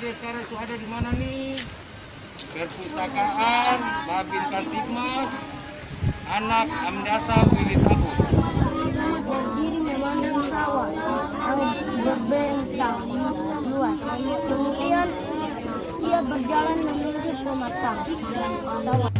Adik-adik sekarang ada di mana nih? Perpustakaan Babin Kamtibmas, anak Amdasa Willy Tabun. Berdiri memandang sawah yang berbentang luas. Kemudian ia berjalan menuju pematang sawah.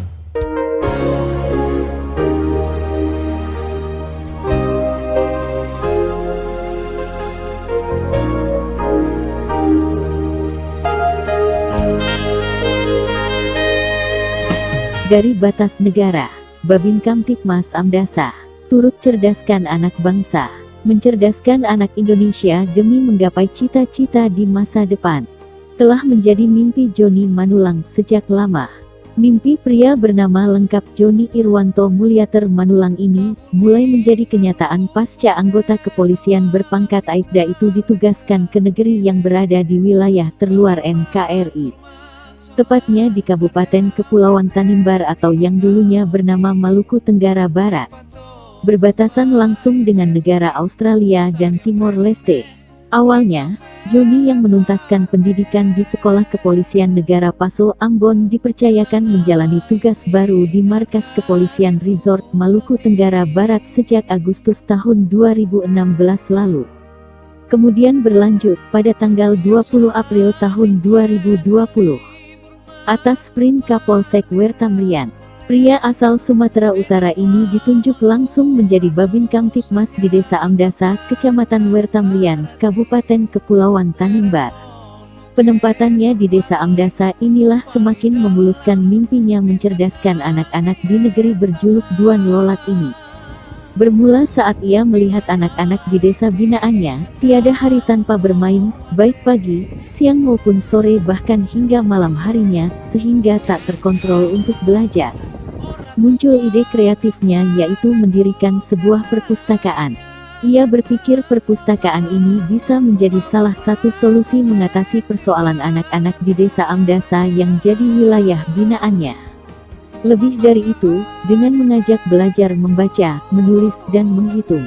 Dari batas negara, Babin Kamtibmas Amdasa turut cerdaskan anak bangsa, mencerdaskan anak Indonesia demi menggapai cita-cita di masa depan. Telah menjadi mimpi Joni Manulang sejak lama. Mimpi pria bernama lengkap Joni Irwanto Mulyater Manulang ini mulai menjadi kenyataan pasca anggota kepolisian berpangkat Aibda itu ditugaskan ke negeri yang berada di wilayah terluar NKRI. Tepatnya di Kabupaten Kepulauan Tanimbar atau yang dulunya bernama Maluku Tenggara Barat. Berbatasan langsung dengan negara Australia dan Timor Leste. Awalnya, Joni yang menuntaskan pendidikan di Sekolah Kepolisian Negara Paso Ambon dipercayakan menjalani tugas baru di Markas Kepolisian Resort Maluku Tenggara Barat sejak Agustus tahun 2016 lalu. Kemudian berlanjut pada tanggal 20 April tahun 2020. Atas Sprint Kapolsek Wertamrian, pria asal Sumatera Utara ini ditunjuk langsung menjadi Babin Kamtibmas di Desa Amdasa, Kecamatan Wertamrian, Kabupaten Kepulauan Tanimbar. Penempatannya di Desa Amdasa inilah semakin memuluskan mimpinya mencerdaskan anak-anak di negeri berjuluk Duan Lolat ini. Bermula saat ia melihat anak-anak di desa binaannya, tiada hari tanpa bermain, baik pagi, siang maupun sore bahkan hingga malam harinya, sehingga tak terkontrol untuk belajar. Muncul ide kreatifnya yaitu mendirikan sebuah perpustakaan. Ia berpikir perpustakaan ini bisa menjadi salah satu solusi mengatasi persoalan anak-anak di Desa Amdasa yang jadi wilayah binaannya. Lebih dari itu, dengan mengajak belajar membaca, menulis dan menghitung,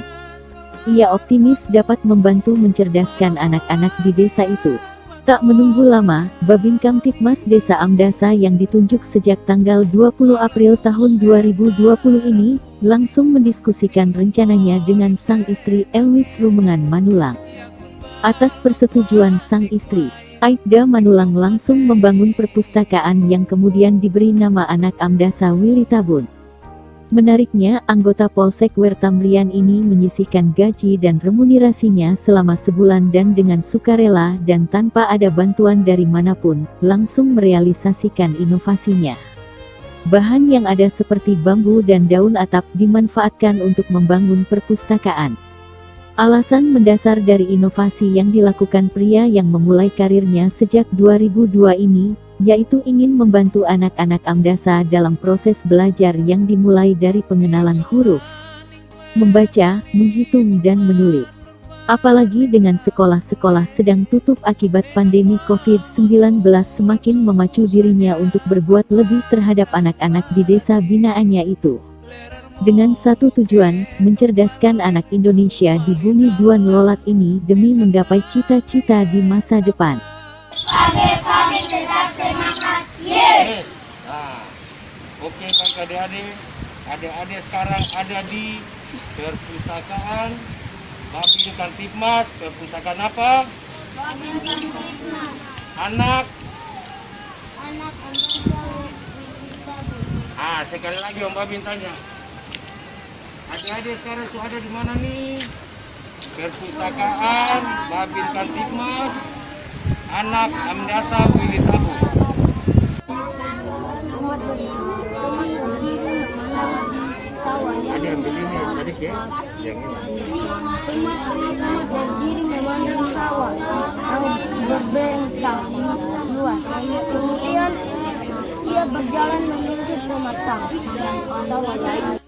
ia optimis dapat membantu mencerdaskan anak-anak di desa itu. Tak menunggu lama, Babin Kamtibmas Desa Amdasa yang ditunjuk sejak tanggal 20 April tahun 2020 ini, langsung mendiskusikan rencananya dengan sang istri Elwis Rumengan Manulang. Atas persetujuan sang istri, Aibda Manulang langsung membangun perpustakaan yang kemudian diberi nama anak Amdasa Willy Tabun. Menariknya, anggota Polsek Wertamrian ini menyisihkan gaji dan remunerasinya selama sebulan dan dengan sukarela dan tanpa ada bantuan dari manapun, langsung merealisasikan inovasinya. Bahan yang ada seperti bambu dan daun atap dimanfaatkan untuk membangun perpustakaan. Alasan mendasar dari inovasi yang dilakukan pria yang memulai karirnya sejak 2002 ini, yaitu ingin membantu anak-anak Amdasa dalam proses belajar yang dimulai dari pengenalan huruf, membaca, menghitung dan menulis. Apalagi dengan sekolah-sekolah sedang tutup akibat pandemi COVID-19 semakin memacu dirinya untuk berbuat lebih terhadap anak-anak di desa binaannya itu. Dengan satu tujuan, mencerdaskan anak Indonesia di bumi Duan Lolat ini demi menggapai cita-cita di masa depan. Pagi-pagi tetap semangat, yes! Oke baik adik-adik. Adik-adik sekarang ada di perpustakaan Babin Kamtibmas. Perpustakaan apa? Babin Kamtibmas. Anak Amdasa Willy Tabun. Sekali lagi Om Babin tanya. Adik-adik sekarang ada di mana nih? Perpustakaan Babin Kamtibmas, anak Amdasa Willy Tabun. Ada yang begini tadi ya? Yang ini. Berdiri memandang sawah yang berbentang luas. Kemudian ia berjalan menuju pematang sawah lain.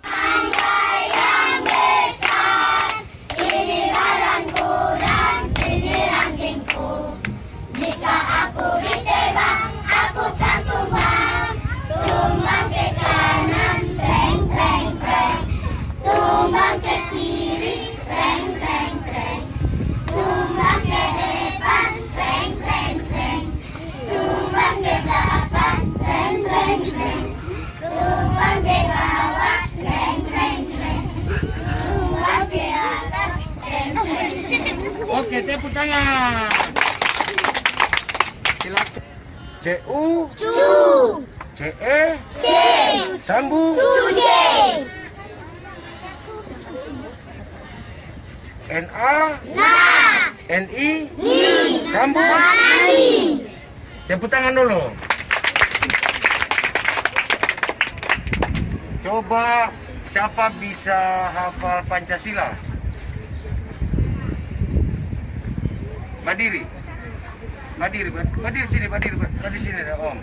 Tumbang ke kiri, preng, preng, preng. Tumbang ke depan, preng, preng, preng. Oke, tepuk tangan. Silakan. CU. CE. Sambu. NA. NI. Sambu. Tepuk tangan dulu. Coba siapa bisa hafal Pancasila? Berdiri sini, berdiri sini Om.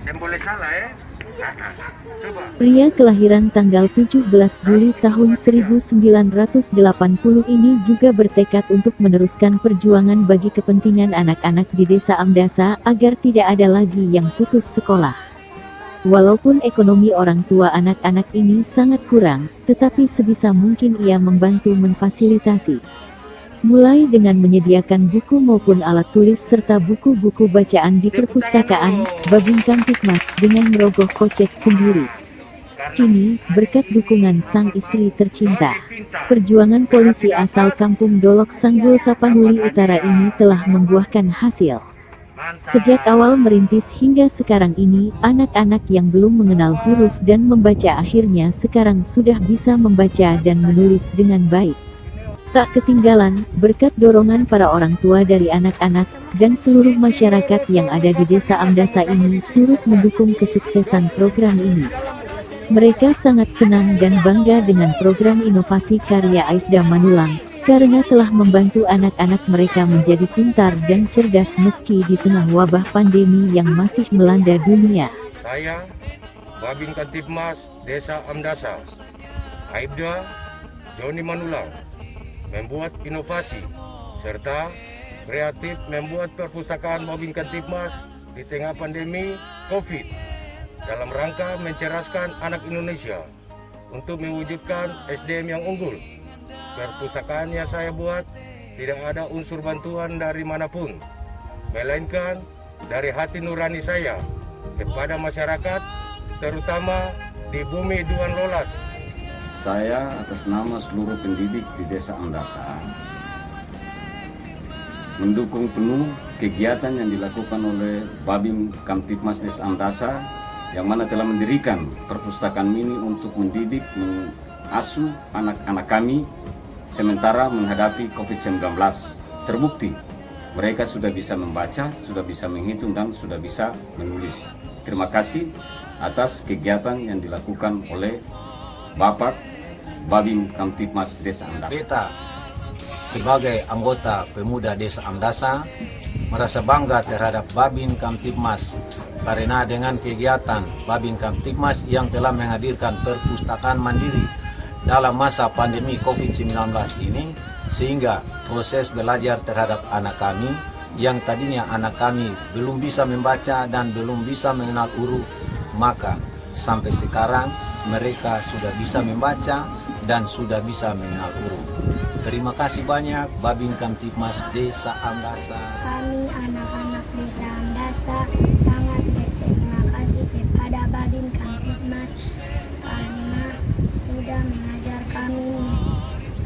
Jangan boleh salah ya. Coba. Pria kelahiran tanggal 17 Juli tahun 1980 ini juga bertekad untuk meneruskan perjuangan bagi kepentingan anak-anak di Desa Amdasa agar tidak ada lagi yang putus sekolah. Walaupun ekonomi orang tua anak-anak ini sangat kurang, tetapi sebisa mungkin ia membantu memfasilitasi. Mulai dengan menyediakan buku maupun alat tulis serta buku-buku bacaan di perpustakaan, Babin Kamtipmas dengan merogoh kocek sendiri. Kini, berkat dukungan sang istri tercinta, perjuangan polisi asal Kampung Dolok Sanggul Tapanuli Utara ini telah membuahkan hasil. Sejak awal merintis hingga sekarang ini, anak-anak yang belum mengenal huruf dan membaca akhirnya sekarang sudah bisa membaca dan menulis dengan baik. Tak ketinggalan, berkat dorongan para orang tua dari anak-anak, dan seluruh masyarakat yang ada di Desa Amdasa ini, turut mendukung kesuksesan program ini. Mereka sangat senang dan bangga dengan program inovasi karya Aibda Manulang, karena telah membantu anak-anak mereka menjadi pintar dan cerdas meski di tengah wabah pandemi yang masih melanda dunia. Saya, Babin Kamtipmas Desa Amdasa, Aibda Joni Manulang, membuat inovasi serta kreatif membuat perpustakaan Babin Kamtipmas di tengah pandemi COVID dalam rangka mencerdaskan anak Indonesia untuk mewujudkan SDM yang unggul. Perpustakaan yang saya buat tidak ada unsur bantuan dari manapun, melainkan dari hati nurani saya kepada masyarakat, terutama di bumi Duan Lolas. Saya atas nama seluruh pendidik di Desa Amdasa mendukung penuh kegiatan yang dilakukan oleh Babin Kamtipmas Desa Amdasa yang mana telah mendirikan perpustakaan mini untuk mendidik, mengasuh anak-anak kami sementara menghadapi COVID-19. Terbukti mereka sudah bisa membaca, sudah bisa menghitung, dan sudah bisa menulis. Terima kasih atas kegiatan yang dilakukan oleh Bapak Babin Kamtipmas Desa Amdasa. Beta sebagai anggota pemuda Desa Amdasa merasa bangga terhadap Babin Kamtipmas karena dengan kegiatan Babin Kamtipmas yang telah menghadirkan perpustakaan mandiri dalam masa pandemi COVID-19 ini, sehingga proses belajar terhadap anak kami yang tadinya anak kami belum bisa membaca dan belum bisa mengenal huruf, maka sampai sekarang mereka sudah bisa membaca dan sudah bisa mengenal huruf. Terima kasih banyak Babin Kamtipmas Desa Amdasa. Kami anak-anak Desa Amdasa sangat berterima kasih kepada Babin Kamtipmas karena sudah mengajar kami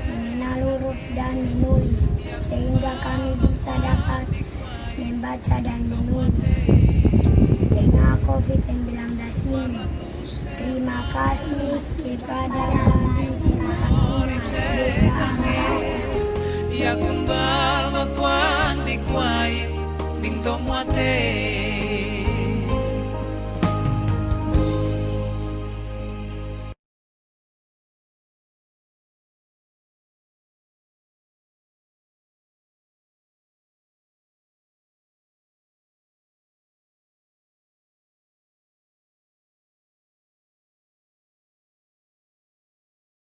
mengenal huruf dan menulis, sehingga kami bisa dapat membaca dan menulis di tengah COVID-19 ini. Terima kasih kepada Babin Kamtipmas Desa Amdasa. Ya kumbal watuan di kuai ding tomote